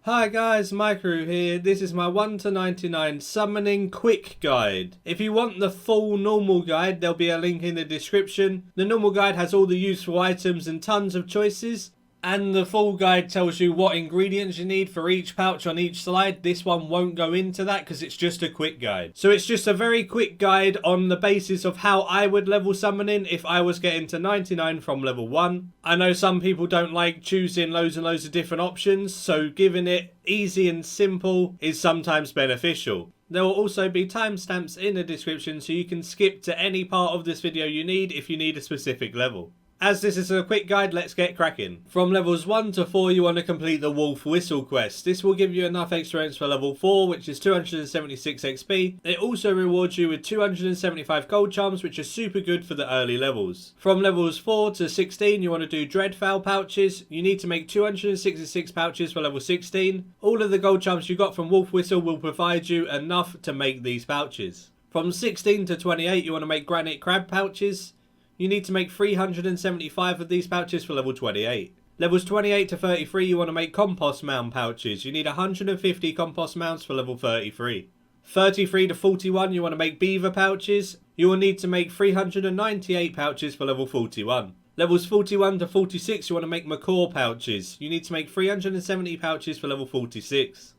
Hi guys, Maikeru here. This is my 1 to 99 summoning quick guide. If you want the full normal guide, there'll be a link in the description. The normal guide has all the useful items and tons of choices. And the full guide tells you what ingredients you need for each pouch on each slide. This one won't go into that because it's just a quick guide. So it's just a very quick guide on the basis of how I would level summoning if I was getting to 99 from level 1. I know some people don't like choosing loads and loads of different options, so giving it easy and simple is sometimes beneficial. There will also be timestamps in the description so you can skip to any part of this video you need if you need a specific level. As this is a quick guide, let's get cracking. From levels 1 to 4 you want to complete the Wolf Whistle quest. This will give you enough experience for level 4, which is 276 XP. It also rewards you with 275 gold charms, which are super good for the early levels. From levels 4 to 16 you want to do Dreadfowl pouches. You need to make 266 pouches for level 16. All of the gold charms you got from Wolf Whistle will provide you enough to make these pouches. From 16 to 28 you want to make Granite Crab pouches. You need to make 375 of these pouches for level 28. Levels 28 to 33 you want to make Compost Mound pouches. You need 150 Compost Mounds for level 33. 33 to 41 you want to make Beaver pouches. You will need to make 398 pouches for level 41. Levels 41 to 46 you want to make Maikeru pouches. You need to make 370 pouches for level 46.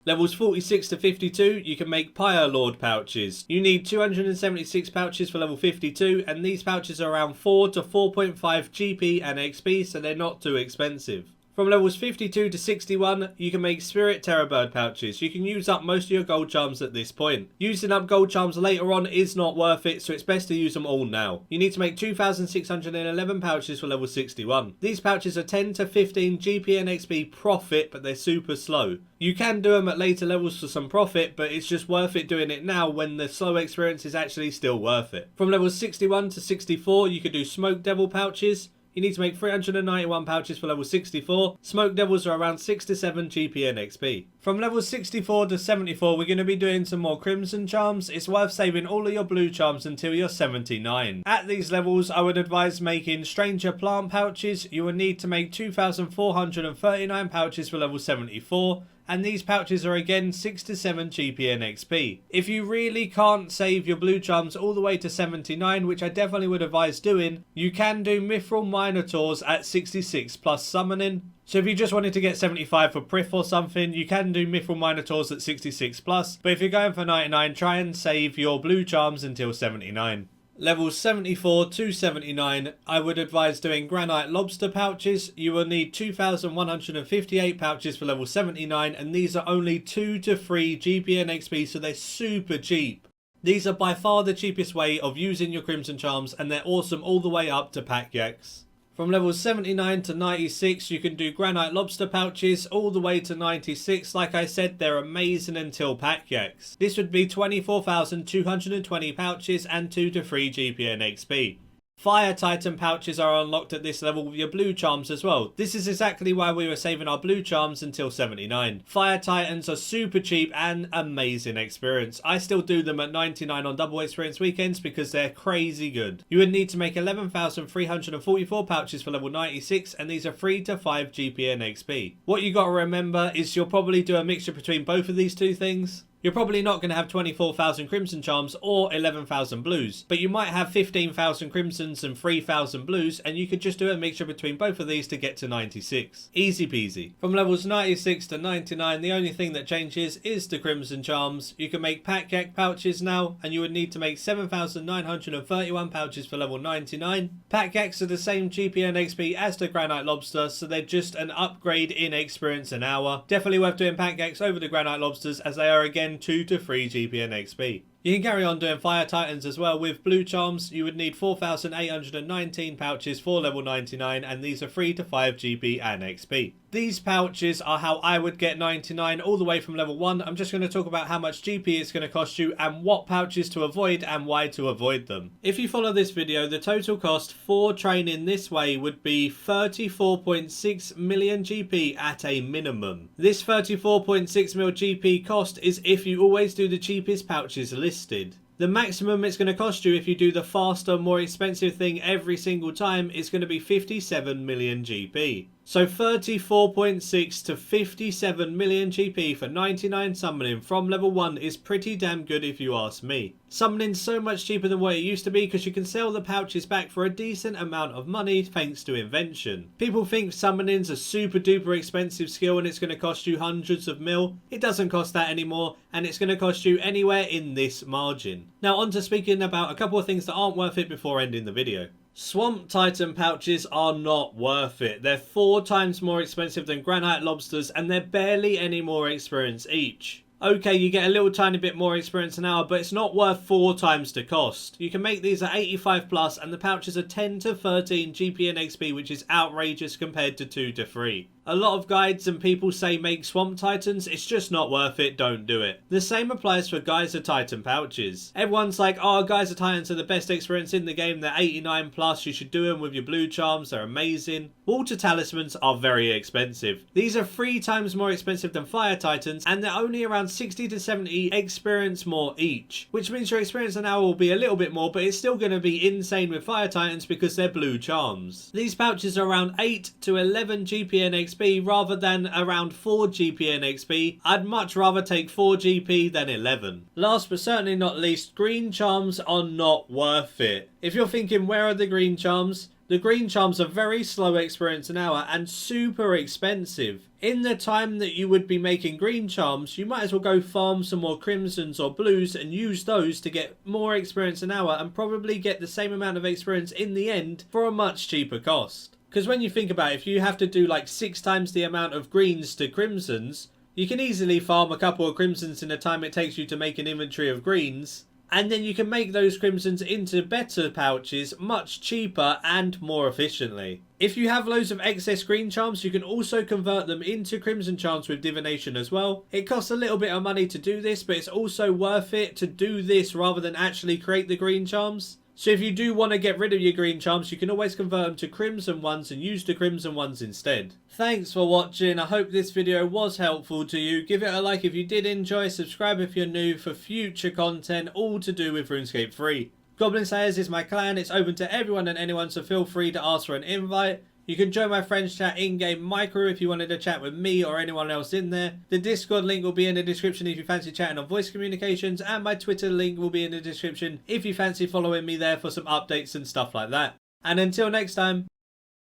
Levels 46 to 52, you can make Pyre Lord pouches. You need 276 pouches for level 52, and these pouches are around 4 to 4.5 GP and XP, so they're not too expensive. From levels 52 to 61, you can make Spirit Terrorbird pouches. You can use up most of your gold charms at this point. Using up gold charms later on is not worth it, so it's best to use them all now. You need to make 2,611 pouches for level 61. These pouches are 10 to 15 GP and XP profit, but they're super slow. You can do them at later levels for some profit, but it's just worth it doing it now when the slow experience is actually still worth it. From levels 61 to 64, you can do Smoke Devil pouches. You need to make 391 pouches for level 64. Smoke Devils are around 6 to 7 GP and XP. From level 64 to 74 we're going to be doing some more Crimson charms. It's worth saving all of your blue charms until you're 79. At these levels I would advise making Stranger Plant pouches. You will need to make 2,439 pouches for level 74. And these pouches are again 6 to 7 GP and XP. If you really can't save your blue charms all the way to 79, which I definitely would advise doing, you can do Mithril Minotaurs at 66 plus summoning. So if you just wanted to get 75 for Prif or something, you can do Mithril Minotaurs at 66 plus. But if you're going for 99, try and save your blue charms until 79. Levels 74 to 79, I would advise doing Granite Lobster pouches. You will need 2,158 pouches for level 79, and these are only 2 to 3 GP and XP, so they're super cheap. These are by far the cheapest way of using your Crimson charms, and they're awesome all the way up to Pack Yaks. From levels 79 to 96 you can do Granite Lobster pouches all the way to 96. Like I said, they're amazing until Pack Yaks. This would be 24,220 pouches and 2 to 3 GP and XP. Fire Titan pouches are unlocked at this level with your blue charms as well. This is exactly why we were saving our blue charms until 79. Fire Titans are super cheap and amazing experience. I still do them at 99 on double experience weekends because they're crazy good. You would need to make 11,344 pouches for level 96, and these are 3 to 5 GP and XP. What you got to remember is you'll probably do a mixture between both of these two things. You're probably not going to have 24,000 Crimson charms or 11,000 blues, but you might have 15,000 Crimsons and 3,000 blues, and you could just do a mixture between both of these to get to 96. Easy peasy. From levels 96 to 99, the only thing that changes is the Crimson charms. You can make Pack Yak pouches now, and you would need to make 7,931 pouches for level 99. Pack Yaks are the same GP and XP as the Granite Lobster, so they're just an upgrade in experience an hour. Definitely worth doing Pack Yaks over the Granite Lobsters, as they are again 2 to 3 GP and XP. You can carry on doing Fire Titans as well with blue charms. You would need 4,819 pouches for level 99, and these are 3 to 5 GP and XP. These pouches are how I would get 99 all the way from level 1. I'm just going to talk about how much GP it's going to cost you and what pouches to avoid and why to avoid them. If you follow this video, the total cost for training this way would be 34.6 million GP at a minimum. This 34.6 mil GP cost is if you always do the cheapest pouches listed. The maximum it's going to cost you if you do the faster, more expensive thing every single time is going to be 57 million GP. So 34.6 to 57 million GP for 99 summoning from level 1 is pretty damn good if you ask me. Summoning's so much cheaper than what it used to be because you can sell the pouches back for a decent amount of money thanks to invention. People think summoning's a super duper expensive skill and it's going to cost you hundreds of mil. It doesn't cost that anymore, and it's going to cost you anywhere in this margin. Now on to speaking about a couple of things that aren't worth it before ending the video. Swamp Titan pouches are not worth it. They're 4 times more expensive than Granite Lobsters and they're barely any more experience each. Okay, you get a little tiny bit more experience an hour, but it's not worth 4 times the cost. You can make these at 85 plus and the pouches are 10 to 13 GP and XP, which is outrageous compared to 2 to 3. A lot of guides and people say make Swamp Titans, it's just not worth it, don't do it. The same applies for Geyser Titan pouches. Everyone's like, oh, Geyser Titans are the best experience in the game, they're 89 plus, you should do them with your blue charms, they're amazing. Water Talismans are very expensive. These are 3 times more expensive than Fire Titans and they're only around 60 to 70 experience more each. Which means your experience an hour will be a little bit more, but it's still going to be insane with Fire Titans because they're blue charms. These pouches are around 8 to 11 GP and XP rather than around 4 GP and XP. I'd much rather take 4 GP than 11. Last but certainly not least, green charms are not worth it. If you're thinking where are the green charms? The green charms are very slow experience an hour and super expensive. In the time that you would be making green charms, you might as well go farm some more crimsons or blues and use those to get more experience an hour and probably get the same amount of experience in the end for a much cheaper cost. Because when you think about it, if you have to do like 6 times the amount of greens to crimsons, you can easily farm a couple of crimsons in the time it takes you to make an inventory of greens. And then you can make those crimsons into better pouches much cheaper and more efficiently. If you have loads of excess green charms, you can also convert them into crimson charms with divination as well. It costs a little bit of money to do this, but it's also worth it to do this rather than actually create the green charms. So if you do want to get rid of your green charms, you can always convert them to crimson ones and use the crimson ones instead. Thanks for watching. I hope this video was helpful to you. Give it a like if you did enjoy. Subscribe if you're new for future content, all to do with RuneScape 3. Goblin Slayers is my clan. It's open to everyone and anyone, so feel free to ask for an invite. You can join my friends chat in-game Maikeru if you wanted to chat with me or anyone else in there. The Discord link will be in the description if you fancy chatting on voice communications, and my Twitter link will be in the description if you fancy following me there for some updates and stuff like that. And until next time,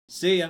see ya.